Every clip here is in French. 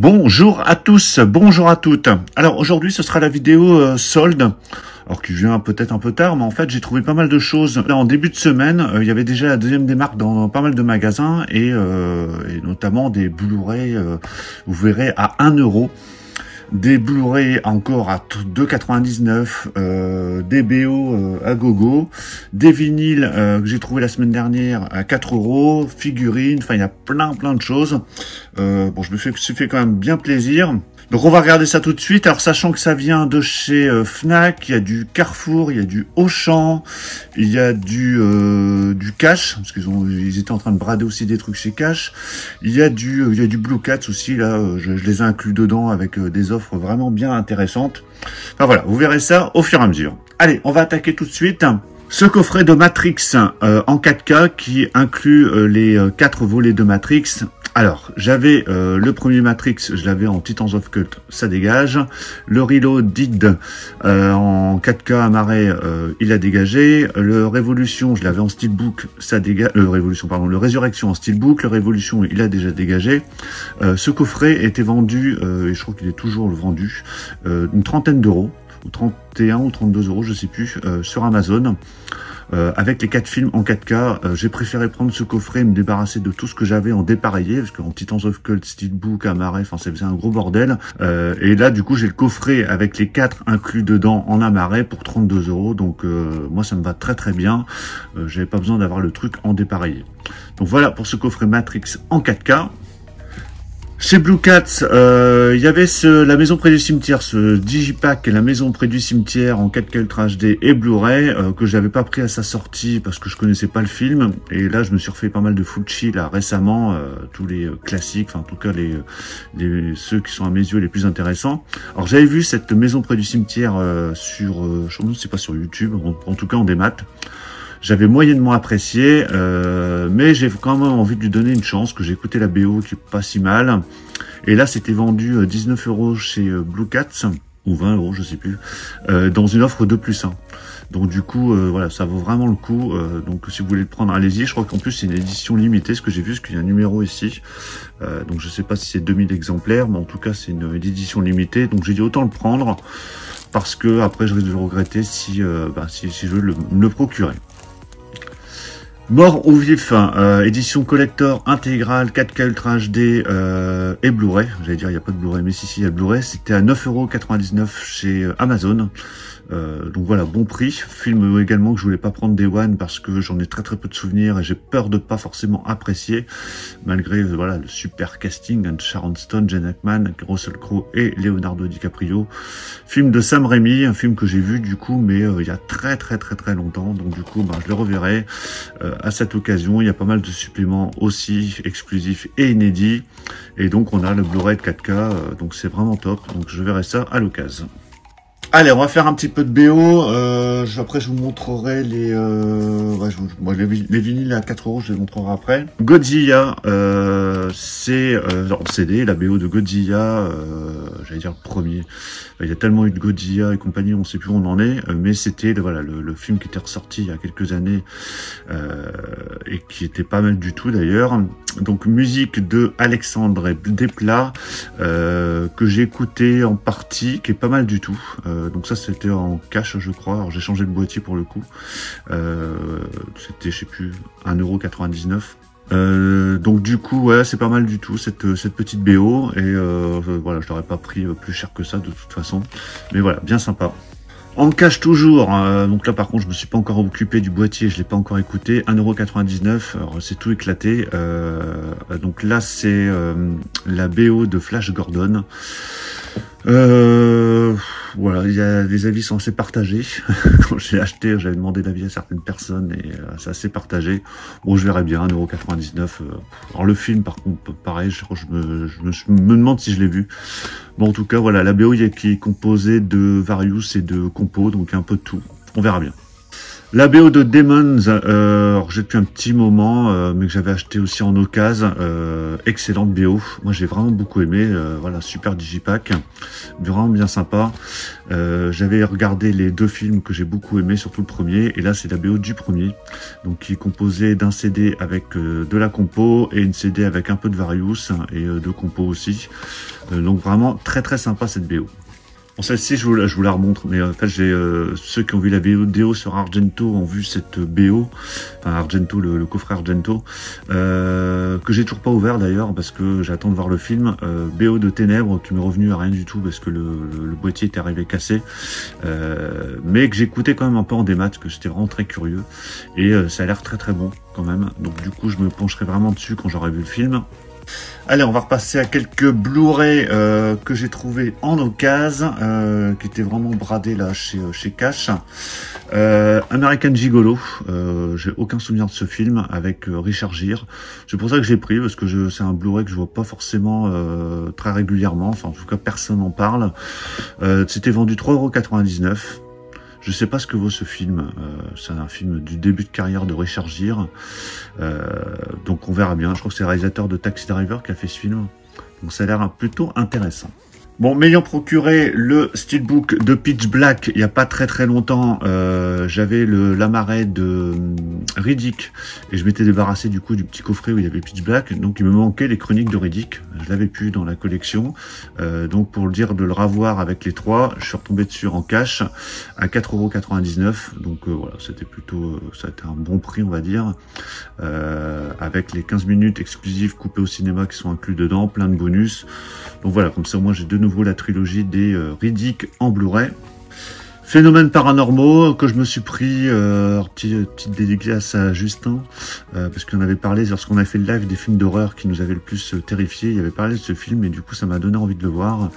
Bonjour à tous, bonjour à toutes. Alors aujourd'hui ce sera la vidéo solde, alors qui vient peut-être un peu tard, mais en fait j'ai trouvé pas mal de choses. Là en début de semaine, il y avait déjà la deuxième démarque dans pas mal de magasins et notamment des Blu-ray, vous verrez à 1 €. Des Blu-ray encore à 2,99, des BO à gogo, des vinyles que j'ai trouvé la semaine dernière à 4 €, figurines, enfin il y a plein de choses. Bon, je me suis fait quand même bien plaisir. Donc on va regarder ça tout de suite. Alors sachant que ça vient de chez Fnac, il y a du Carrefour, il y a du Auchan, il y a du Cash, parce ils étaient en train de brader aussi des trucs chez Cash. Il y a du Blue Cats aussi, là, je les ai inclus dedans avec des offres vraiment bien intéressantes. Enfin voilà, vous verrez ça au fur et à mesure. Allez, on va attaquer tout de suite. Ce coffret de Matrix en 4K qui inclut les 4 volets de Matrix. Alors, j'avais le premier Matrix, je l'avais en Titans of Cult, ça dégage. Le Reloaded en 4K à marais, il a dégagé. Le Révolution, je l'avais en Steelbook, ça dégage. Le Résurrection en Steelbook, le Révolution, il a déjà dégagé. Ce coffret était vendu, et je crois qu'il est toujours vendu, une trentaine d'euros, ou 31 ou 32 €, je sais plus, sur Amazon. Avec les 4 films en 4K, j'ai préféré prendre ce coffret et me débarrasser de tout ce que j'avais en dépareillé, parce qu'en Titans of Cult, Steelbook, Amarais, enfin ça faisait un gros bordel. Et là du coup j'ai le coffret avec les 4 inclus dedans en Amarais pour 32 €, donc moi ça me va très bien. J'avais pas besoin d'avoir le truc en dépareillé. Donc voilà pour ce coffret Matrix en 4K. Chez Blue Cats, il y avait la maison près du cimetière, ce Digipack, la maison près du cimetière en 4K Ultra HD et Blu-ray, que j'avais pas pris à sa sortie parce que je connaissais pas le film. Et là, je me suis refait pas mal de Fulci là récemment, tous les classiques, enfin en tout cas ceux qui sont à mes yeux les plus intéressants. Alors j'avais vu cette maison près du cimetière sur, je ne sais pas sur YouTube, en tout cas en démat. J'avais moyennement apprécié, mais j'ai quand même envie de lui donner une chance, que j'ai écouté la BO qui est pas si mal. Et là, c'était vendu 19 € chez Blue Cats, ou 20 €, je sais plus, dans une offre 2+1. Donc du coup, voilà, ça vaut vraiment le coup. Donc si vous voulez le prendre, allez-y. Je crois qu'en plus, c'est une édition limitée, ce que j'ai vu, parce qu'il y a un numéro ici. Donc je sais pas si c'est 2000 exemplaires, mais en tout cas, c'est une édition limitée. Donc j'ai dit autant le prendre, parce que après, je risque de le regretter si je veux me le procurer. Mort ou vif, édition collector intégrale 4K Ultra HD et Blu-ray. J'allais dire il n'y a pas de Blu-ray, mais si il y a le Blu-ray. C'était à 9,99 € chez Amazon. Donc voilà, bon prix. Film également que je voulais pas prendre Day One parce que j'en ai très peu de souvenirs et j'ai peur de pas forcément apprécier, malgré voilà le super casting de Sharon Stone, Gene Hackman, Russell Crowe et Leonardo DiCaprio. Film de Sam Raimi, un film que j'ai vu du coup, mais il y a très longtemps. Donc du coup, je le reverrai à cette occasion. Il y a pas mal de suppléments aussi exclusifs et inédits. Et donc on a le Blu-ray de 4K, donc c'est vraiment top. Donc je verrai ça à l'occasion. Allez, on va faire un petit peu de BO. Après, je vous montrerai les vinyles à 4 €, je les montrerai après. Godzilla, c'est en CD, la BO de Godzilla, j'allais dire le premier. Il y a tellement eu de Godzilla et compagnie, on sait plus où on en est, mais c'était le film qui était ressorti il y a quelques années et qui était pas mal du tout d'ailleurs. Donc musique de Alexandre Desplat, que j'ai écouté en partie, qui est pas mal du tout. Donc ça c'était en cash je crois. Alors j'ai changé le boîtier pour le coup. C'était je sais plus 1,99 €. Donc du coup ouais c'est pas mal du tout cette petite BO et voilà je l'aurais pas pris plus cher que ça de toute façon. Mais voilà bien sympa. En cache toujours, donc là par contre je me suis pas encore occupé du boîtier, je l'ai pas encore écouté, 1,99 €, alors c'est tout éclaté. Donc là c'est la BO de Flash Gordon. Voilà, il y a des avis sont assez partagés. Quand j'ai acheté, j'avais demandé l'avis à certaines personnes et c'est assez partagé. Bon, je verrai bien, 1,99 €. Alors le film, par contre, pareil, je me demande si je l'ai vu. Bon, en tout cas, voilà, la BO qui est composée de Various et de Compo, donc un peu de tout. On verra bien. La BO de Demons, alors j'ai depuis un petit moment, mais que j'avais acheté aussi en occasion, excellente BO. Moi j'ai vraiment beaucoup aimé, voilà, super digipack, vraiment bien sympa. J'avais regardé les 2 films que j'ai beaucoup aimé, surtout le premier, et là c'est la BO du premier, donc qui est composée d'un CD avec de la compo et une CD avec un peu de Various et de compo aussi. Donc vraiment très très sympa cette BO. Bon, celle-ci, je vous la remontre, mais en fait, ceux qui ont vu la vidéo sur Argento ont vu cette BO, enfin Argento, le coffret Argento, que j'ai toujours pas ouvert d'ailleurs, parce que j'attends de voir le film, BO de Ténèbres, qui m'est revenu à rien du tout, parce que le boîtier était arrivé cassé, mais que j'écoutais quand même un peu en démat, parce que j'étais vraiment très curieux, et ça a l'air très très bon quand même, donc du coup, je me pencherai vraiment dessus quand j'aurai vu le film. Allez, on va repasser à quelques Blu-ray que j'ai trouvé en occasion, qui étaient vraiment bradés là chez Cash. American Gigolo, j'ai aucun souvenir de ce film avec Richard Gere. C'est pour ça que j'ai pris, parce que c'est un Blu-ray que je vois pas forcément très régulièrement, enfin en tout cas personne n'en parle. C'était vendu 3,99 €. Je sais pas ce que vaut ce film, c'est un film du début de carrière de Richard Gere, donc on verra bien. Je crois que c'est le réalisateur de Taxi Driver qui a fait ce film, donc ça a l'air plutôt intéressant. Bon, m'ayant procuré le steelbook de Pitch Black il n'y a pas très longtemps, j'avais l'Amaret de Riddick et je m'étais débarrassé du coup du petit coffret où il y avait Pitch Black, donc il me manquait les chroniques de Riddick, je l'avais plus dans la collection, donc pour le dire de le revoir avec les 3, je suis retombé dessus en cash à 4,99 €, donc voilà, c'était plutôt, ça a été un bon prix on va dire, avec les 15 minutes exclusives coupées au cinéma qui sont inclus dedans, plein de bonus, donc voilà, comme ça moi j'ai de nouveau la trilogie des Riddick en Blu-ray. Phénomènes paranormaux que je me suis pris, petite dédicace à Justin, parce qu'on avait parlé lorsqu'on a fait le live des films d'horreur qui nous avaient le plus terrifié, il avait parlé de ce film et du coup ça m'a donné envie de le voir.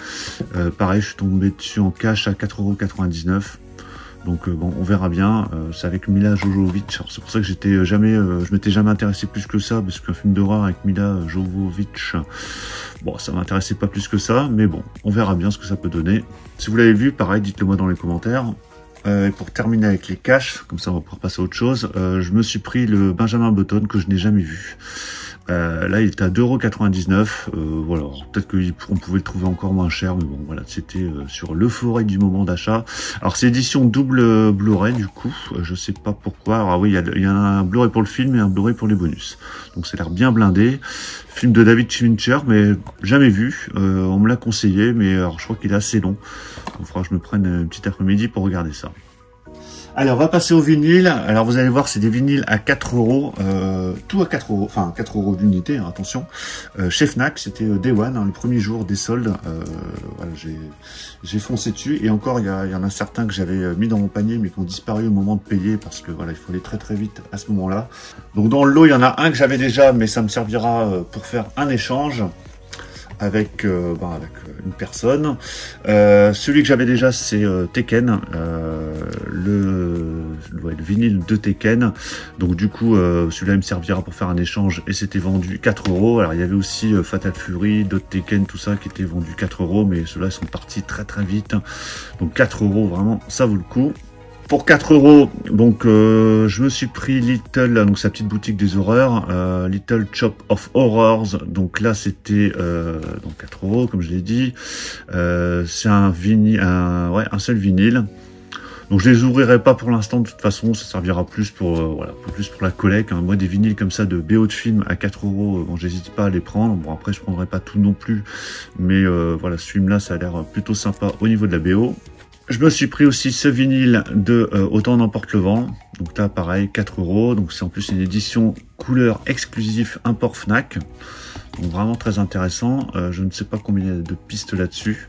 Pareil, je suis tombé dessus en cash à 4,99 €. Donc bon, on verra bien. C'est avec Mila Jovovich. C'est pour ça que je m'étais jamais intéressé plus que ça, parce qu'un film d'horreur avec Mila Jovovich, bon, ça m'intéressait pas plus que ça, mais bon, on verra bien ce que ça peut donner. Si vous l'avez vu, pareil, dites-le moi dans les commentaires. Et pour terminer avec les cash, comme ça on va pouvoir passer à autre chose, je me suis pris le Benjamin Button que je n'ai jamais vu. Là, il est à 2,99 €. Voilà, peut-être qu'on pouvait le trouver encore moins cher, mais bon, voilà, c'était sur l'euphorie du moment d'achat. Alors, c'est édition double Blu-ray, du coup, je sais pas pourquoi. Alors oui, il y a un Blu-ray pour le film et un Blu-ray pour les bonus. Donc, ça a l'air bien blindé. Film de David Fincher, mais jamais vu. On me l'a conseillé, mais alors, je crois qu'il est assez long. Il faudra que je me prenne une petite après-midi pour regarder ça. Alors, on va passer au vinyle. Alors, vous allez voir, c'est des vinyles à 4 €, tout à 4 €, enfin 4 € d'unité, hein, attention. Chez Fnac, c'était Day One, hein, le premier jour des soldes. Voilà, j'ai foncé dessus. Et encore, il y en a certains que j'avais mis dans mon panier, mais qui ont disparu au moment de payer, parce que voilà, il faut aller très vite à ce moment-là. Donc, dans le lot, il y en a un que j'avais déjà, mais ça me servira pour faire un échange avec une personne. Celui que j'avais déjà, c'est Tekken, le vinyle de Tekken. Donc du coup, celui-là il me servira pour faire un échange et c'était vendu 4 €. Alors il y avait aussi Fatal Fury, d'autres Tekken, tout ça qui était vendu 4 €, mais ceux-là sont partis très vite. Donc 4 € vraiment, ça vaut le coup. Pour 4 €, donc je me suis pris Little, donc sa petite boutique des horreurs, Little Shop of Horrors. Donc là c'était donc 4 € comme je l'ai dit. C'est un vinyle, un seul vinyle. Donc je les ouvrirai pas pour l'instant, de toute façon ça servira plus pour voilà, plus pour la collecte, hein. Moi des vinyles comme ça de BO de film à 4 €, bon j'hésite pas à les prendre. Bon après je prendrai pas tout non plus, mais voilà, ce film là ça a l'air plutôt sympa au niveau de la BO. Je me suis pris aussi ce vinyle de Autant n'emporte le vent. Donc là, pareil, 4 €. Donc c'est en plus une édition couleur exclusive import Fnac. Donc vraiment très intéressant. Je ne sais pas combien il y a de pistes là-dessus.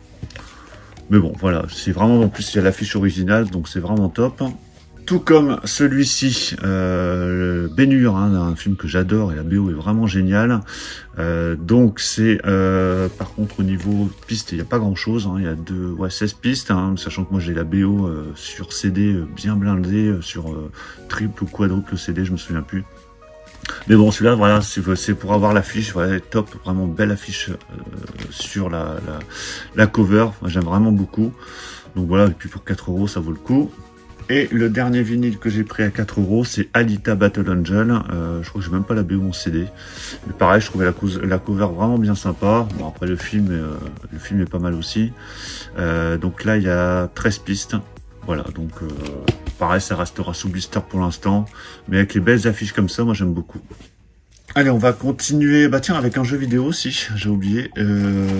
Mais bon, voilà. C'est vraiment, en plus, il y a l'affiche originale. Donc c'est vraiment top. Tout comme celui-ci, Ben-Hur, hein, un film que j'adore et la BO est vraiment géniale. Donc c'est par contre au niveau piste il n'y a pas grand chose, hein, il y a 16 pistes, hein, sachant que moi j'ai la BO sur CD bien blindée, sur triple ou quadruple CD, je me souviens plus. Mais bon, celui-là, voilà, c'est pour avoir l'affiche, voilà, top, vraiment belle affiche sur la cover, j'aime vraiment beaucoup. Donc voilà, et puis pour 4 € ça vaut le coup. Et le dernier vinyle que j'ai pris à 4 euros, c'est Alita Battle Angel. Je crois que j'ai même pas la BO en CD. Mais pareil, je trouvais la cover vraiment bien sympa. Bon, après le film est pas mal aussi. Donc là, il y a 13 pistes. Voilà, donc pareil, ça restera sous blister pour l'instant. Mais avec les belles affiches comme ça, moi j'aime beaucoup. Allez, on va continuer, bah tiens, avec un jeu vidéo aussi, j'ai oublié.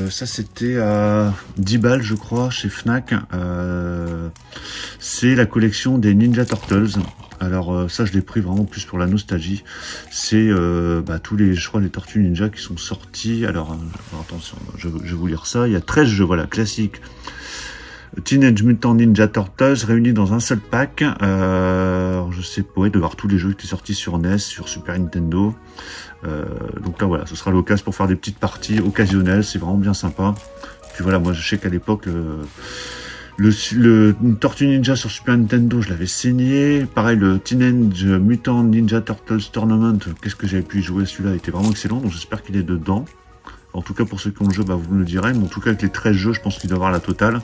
Ça, c'était à 10 balles, je crois, chez Fnac. C'est la collection des Ninja Turtles. Alors, ça, je l'ai pris vraiment plus pour la nostalgie. C'est tous les, je crois, les Tortues Ninja qui sont sortis. Alors attention, je vais vous lire ça. Il y a 13 jeux, voilà, classiques. Teenage Mutant Ninja Turtles réunis dans un seul pack. Je sais pas, de voir tous les jeux qui étaient sortis sur NES, sur Super Nintendo. Donc là voilà, ce sera l'occasion pour faire des petites parties occasionnelles, c'est vraiment bien sympa. Puis voilà, moi je sais qu'à l'époque le Tortue Ninja sur Super Nintendo, je l'avais saigné. Pareil, le Teenage Mutant Ninja Turtles Tournament, qu'est-ce que j'avais pu y jouer, celui-là était vraiment excellent, donc j'espère qu'il est dedans. En tout cas, pour ceux qui ont le jeu, bah, vous me le direz. Mais en tout cas, avec les 13 jeux, je pense qu'il doit y avoir la totale.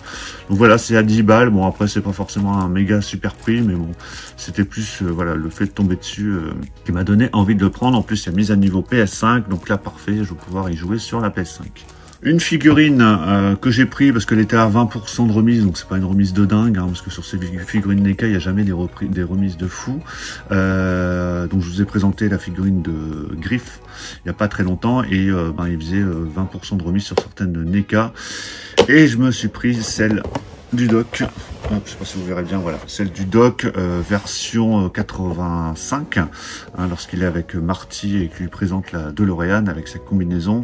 Donc voilà, c'est à 10 balles. Bon, après, c'est pas forcément un méga super prix. Mais bon, c'était plus voilà, le fait de tomber dessus qui m'a donné envie de le prendre. En plus, il y a mise à niveau PS5. Donc là, parfait, je vais pouvoir y jouer sur la PS5. Une figurine que j'ai pris parce qu'elle était à 20% de remise, donc c'est pas une remise de dingue, parce que sur ces figurines NECA, il n'y a jamais des remises de fou. Donc je vous ai présenté la figurine de Griff il n'y a pas très longtemps, et il faisait 20% de remise sur certaines NECA. Et je me suis pris celle du doc. Hop, je sais pas si vous verrez bien, voilà, celle du doc version 85, lorsqu'il est avec Marty et qu'il lui présente la DeLorean avec sa combinaison.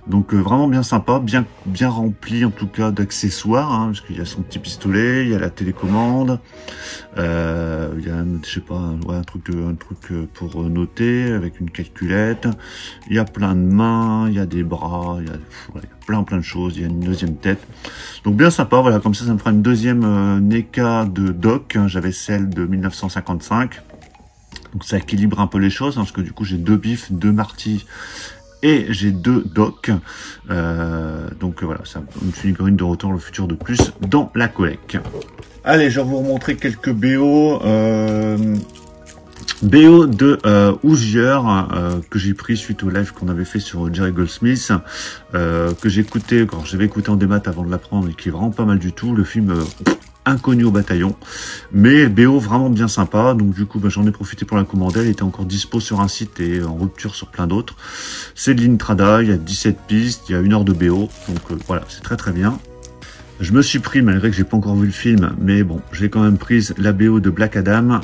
Donc vraiment bien sympa, bien rempli en tout cas d'accessoires, parce qu'il y a son petit pistolet, il y a la télécommande, il y a, je sais pas, un truc pour noter avec une calculette, il y a plein de mains, il y a des bras, il y a plein de choses, il y a une deuxième tête. Donc bien sympa, voilà, comme ça me fera une deuxième NECA de doc. J'avais celle de 1955. Donc ça équilibre un peu les choses, parce que du coup j'ai 2 Biff, 2 Marty et j'ai 2 doc. Donc voilà, c'est une figurine de Retour le futur de plus dans la collecte. Allez, je vais vous remontrer quelques BO. BO de Hoosier que j'ai pris suite au live qu'on avait fait sur Jerry Goldsmith, que j'ai écouté, quand j'avais écouté en démat avant de l'apprendre, et qui est vraiment pas mal du tout. Le film inconnu au bataillon, mais BO vraiment bien sympa. Donc du coup j'en ai profité pour la commander, elle était encore dispo sur un site et en rupture sur plein d'autres. C'est de l'Intrada, il y a 17 pistes, il y a 1 heure de BO, donc voilà, c'est très bien. Je me suis pris, malgré que j'ai pas encore vu le film, mais bon, j'ai quand même prise la BO de Black Adam.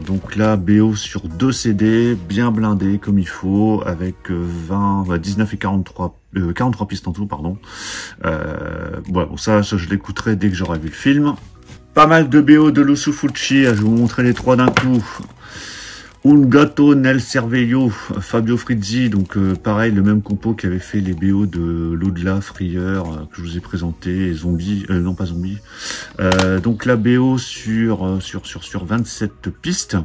Donc la BO sur 2 CD, bien blindé comme il faut, avec 19 et 43 pistes en tout, pardon. Voilà, bon, ça je l'écouterai dès que j'aurai vu le film. Pas mal de BO de Lucio Fulci, je vais vous montrer les 3 d'un coup. Un Gato Nel Cervello, Fabio Frizzi, donc pareil, le même compo qui avait fait les BO de l'Au-delà, Frayeur, que je vous ai présenté, et Zombie, non pas Zombie. Donc la BO sur 27 pistes,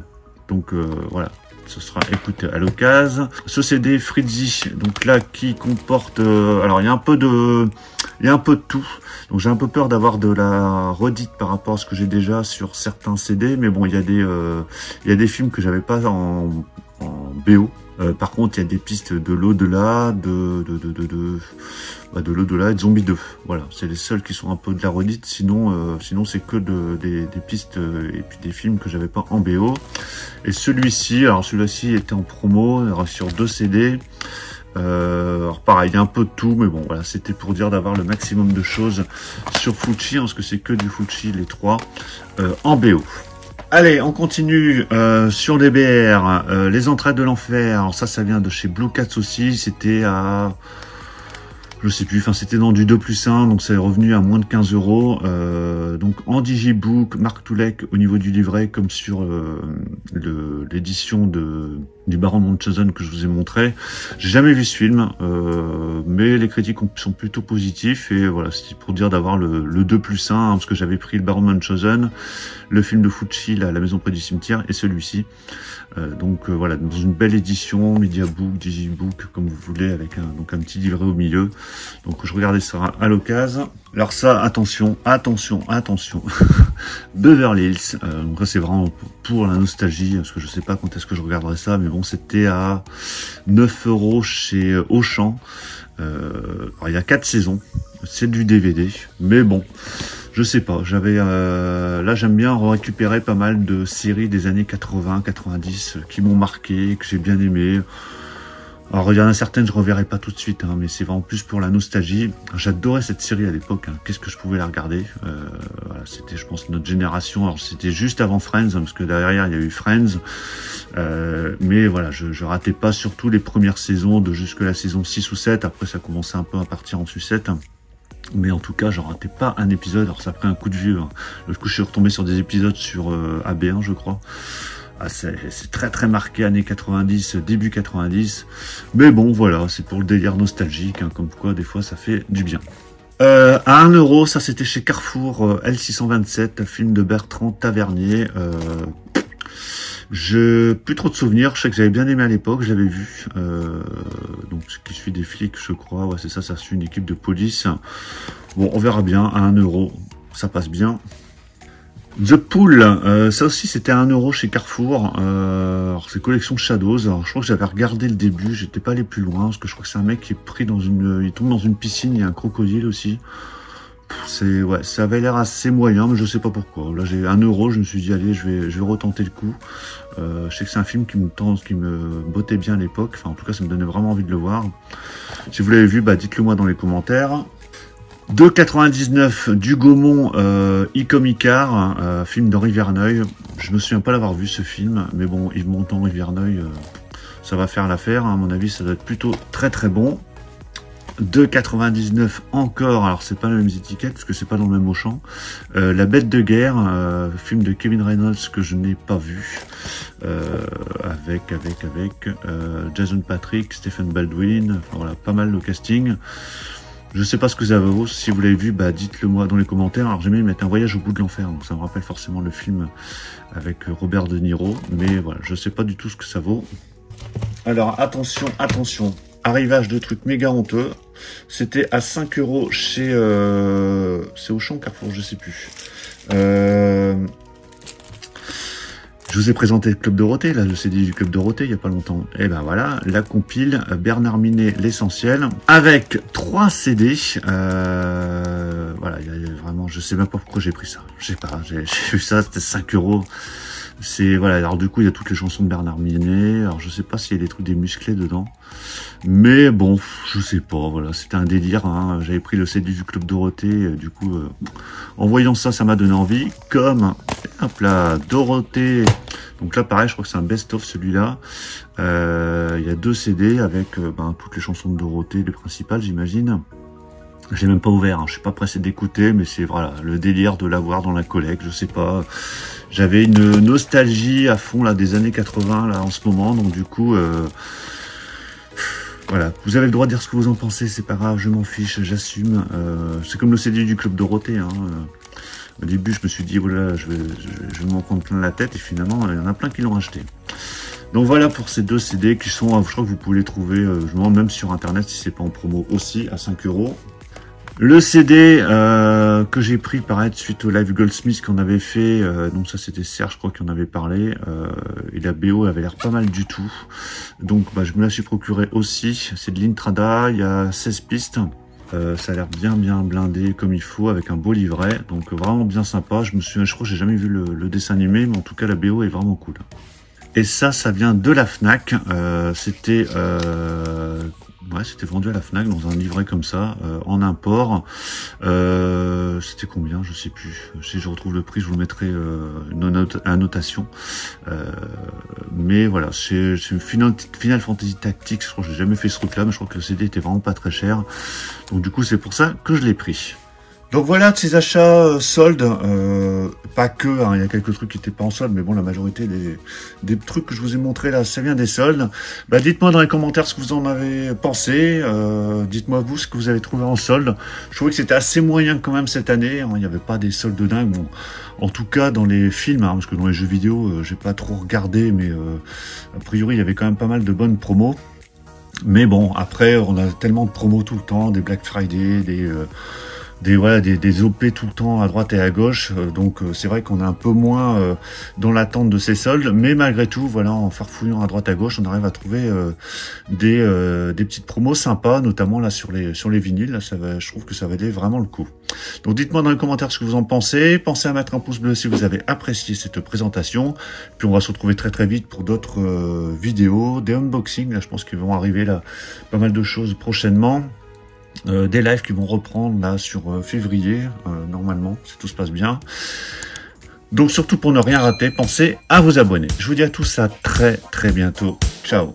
donc voilà, ce sera écouté à l'occasion. Ce CD Frizzi, donc là qui comporte, alors il y a un peu de tout. Donc j'ai un peu peur d'avoir de la redite par rapport à ce que j'ai déjà sur certains CD, mais bon, il y a des films que j'avais pas en BO. Par contre, il y a des pistes de l'Au-delà, de l'Au-delà et de Zombie 2. Voilà, c'est les seuls qui sont un peu de la redite. Sinon c'est que des pistes et puis des films que j'avais pas en BO. Et celui-ci, alors celui-ci était en promo, alors sur 2 CD. Alors pareil, il y a un peu de tout, mais bon voilà, c'était pour dire d'avoir le maximum de choses sur Fulci, parce que c'est que du Fulci les 3 en BO. Allez, on continue sur les BR, les entrailles de l'enfer. Alors ça vient de chez Blue Cats aussi, c'était à... je sais plus, enfin c'était dans du 2+1, donc c'est revenu à moins de 15 €. Donc en digibook, Mark Toulek au niveau du livret, comme sur l'édition du Baron Munchausen que je vous ai montré. J'ai jamais vu ce film, mais les critiques sont plutôt positifs, et voilà, c'est pour dire d'avoir le 2+1, parce que j'avais pris le Baron Munchausen, le film de Fulci, La maison près du cimetière, et celui-ci. Donc voilà, dans une belle édition, Mediabook, Digibook, comme vous voulez, avec un petit livret au milieu. Donc je regardais ça à l'occasion. Alors ça, attention, attention, attention. Beverly Hills, donc là c'est vraiment pour la nostalgie, parce que je sais pas quand est-ce que je regarderai ça, mais bon, c'était à 9 € chez Auchan. Alors, il y a 4 saisons, c'est du DVD, mais bon, je sais pas, là j'aime bien récupérer pas mal de séries des années 80, 90 qui m'ont marqué, que j'ai bien aimé. Alors il y en a certaines je reverrai pas tout de suite, hein, mais c'est vraiment plus pour la nostalgie. J'adorais cette série à l'époque, hein. Qu'est-ce que je pouvais la regarder, voilà, c'était je pense notre génération. Alors c'était juste avant Friends, hein, parce que derrière il y a eu Friends, mais voilà, je ratais pas surtout les premières saisons de jusque la saison 6 ou 7, après ça commençait un peu à partir en sucette. Mais en tout cas, j'en ratais pas un épisode. Alors ça a pris un coup de vieux, hein. Le coup, je suis retombé sur des épisodes sur AB1, je crois. Ah, c'est très très marqué années 90, début 90. Mais bon, voilà, c'est pour le délire nostalgique, hein, comme quoi des fois ça fait du bien. À 1 €, ça c'était chez Carrefour, L627, film de Bertrand Tavernier. Plus trop de souvenirs, je sais que j'avais bien aimé à l'époque, je l'avais vu. Donc ce qui suit des flics, je crois, ouais c'est ça, ça suit une équipe de police. Bon, on verra bien, à 1 €, ça passe bien. The Pool, ça aussi c'était à 1 € chez Carrefour. Alors c'est collection Shadows. Alors je crois que j'avais regardé le début, j'étais pas allé plus loin, parce que je crois que c'est un mec qui est pris dans il tombe dans une piscine, il y a un crocodile aussi. Ouais, ça avait l'air assez moyen, mais je sais pas pourquoi. Là, j'ai 1 €, je me suis dit, allez, je vais retenter le coup. Je sais que c'est un film qui me bottait bien à l'époque. Enfin, en tout cas, ça me donnait vraiment envie de le voir. Si vous l'avez vu, bah, dites-le moi dans les commentaires. 2,99 du Gaumont, Icom Icar, film d'Henri Verneuil. Je me souviens pas l'avoir vu ce film, mais bon, Yves Montand, Henri Verneuil, ça va faire l'affaire. À mon avis, ça doit être plutôt très très bon. 2,99 encore, alors c'est pas les mêmes étiquettes parce que c'est pas dans le même Auchan. La Bête de guerre, film de Kevin Reynolds que je n'ai pas vu, avec Jason Patric, Stephen Baldwin, enfin voilà, pas mal le casting. Je sais pas ce que ça vaut, si vous l'avez vu, bah dites-le moi dans les commentaires. Alors j'aimais mettre Un voyage au bout de l'enfer, donc ça me rappelle forcément le film avec Robert De Niro, mais voilà, je sais pas du tout ce que ça vaut. Alors attention, attention. Arrivage de trucs méga honteux. C'était à 5 € chez... c'est Auchan, Carrefour, je sais plus. Je vous ai présenté le Club Dorothée, là, le CD du Club Dorothée, il n'y a pas longtemps. Et ben voilà, la compile, Bernard Minet, l'essentiel, avec 3 CD. Voilà, il y a vraiment... Je sais même pas pourquoi j'ai pris ça. Je sais pas, j'ai vu ça, c'était 5 €. C'est voilà, alors du coup il y a toutes les chansons de Bernard Minet. Alors je sais pas s'il y a des trucs des musclés dedans, mais bon, je sais pas. Voilà, c'était un délire, hein. J'avais pris le CD du Club Dorothée, du coup en voyant ça, ça m'a donné envie. Comme hop là, Dorothée. Donc là pareil, je crois que c'est un best-of celui-là. Il y a 2 CD avec toutes les chansons de Dorothée, les principales, j'imagine. Je l'ai même pas ouvert, hein. Je suis pas pressé d'écouter, mais c'est voilà le délire de l'avoir dans la collecte. Je sais pas. J'avais une nostalgie à fond là des années 80 là en ce moment, donc du coup voilà, vous avez le droit de dire ce que vous en pensez, c'est pas grave, je m'en fiche, j'assume. C'est comme le CD du Club Dorothée, hein. Au début je me suis dit voilà, je vais m'en prendre plein la tête, et finalement il y en a plein qui l'ont acheté. Donc voilà pour ces 2 CD qui sont, je crois que vous pouvez les trouver, je me demande même sur internet si c'est pas en promo aussi, à 5 €. Le CD que j'ai pris pareil suite au live Goldsmith qu'on avait fait, donc ça c'était Serge, je crois qu'il en avait parlé, et la BO avait l'air pas mal du tout, donc je me la suis procuré aussi. C'est de l'Intrada, il y a 16 pistes, ça a l'air bien blindé comme il faut, avec un beau livret, donc vraiment bien sympa. Je crois que j'ai jamais vu le dessin animé, mais en tout cas la BO est vraiment cool. Et ça vient de la Fnac, c'était ouais, c'était vendu à la Fnac dans un livret comme ça, en import. C'était combien? Je sais plus. Si je retrouve le prix, je vous mettrai une annotation. Mais voilà, c'est une Final Fantasy Tactics. Je crois que j'ai jamais fait ce truc-là, mais je crois que le CD était vraiment pas très cher. Donc du coup, c'est pour ça que je l'ai pris. Donc voilà, de ces achats soldes, pas que, hein, il y a quelques trucs qui n'étaient pas en solde, mais bon, la majorité des trucs que je vous ai montrés là, ça vient des soldes. Dites-moi dans les commentaires ce que vous en avez pensé, dites-moi vous ce que vous avez trouvé en solde. Je trouvais que c'était assez moyen quand même cette année, hein, il n'y avait pas des soldes de dingue, bon, en tout cas dans les films, hein, parce que dans les jeux vidéo, j'ai pas trop regardé, mais a priori il y avait quand même pas mal de bonnes promos. Mais bon, après, on a tellement de promos tout le temps, des Black Friday, des OP tout le temps à droite et à gauche, donc c'est vrai qu'on est un peu moins dans l'attente de ces soldes, mais malgré tout, voilà, en farfouillant à droite à gauche, on arrive à trouver des petites promos sympas, notamment là sur les vinyles. Là, je trouve que ça valait vraiment le coup. Donc dites-moi dans les commentaires ce que vous en pensez. Pensez à mettre un pouce bleu si vous avez apprécié cette présentation. Puis on va se retrouver très très vite pour d'autres vidéos, des unboxings. Là, je pense qu'ils vont arriver là, pas mal de choses prochainement. Des lives qui vont reprendre là sur février, normalement, si tout se passe bien. Donc surtout pour ne rien rater, pensez à vous abonner. Je vous dis à tous à très très bientôt. Ciao.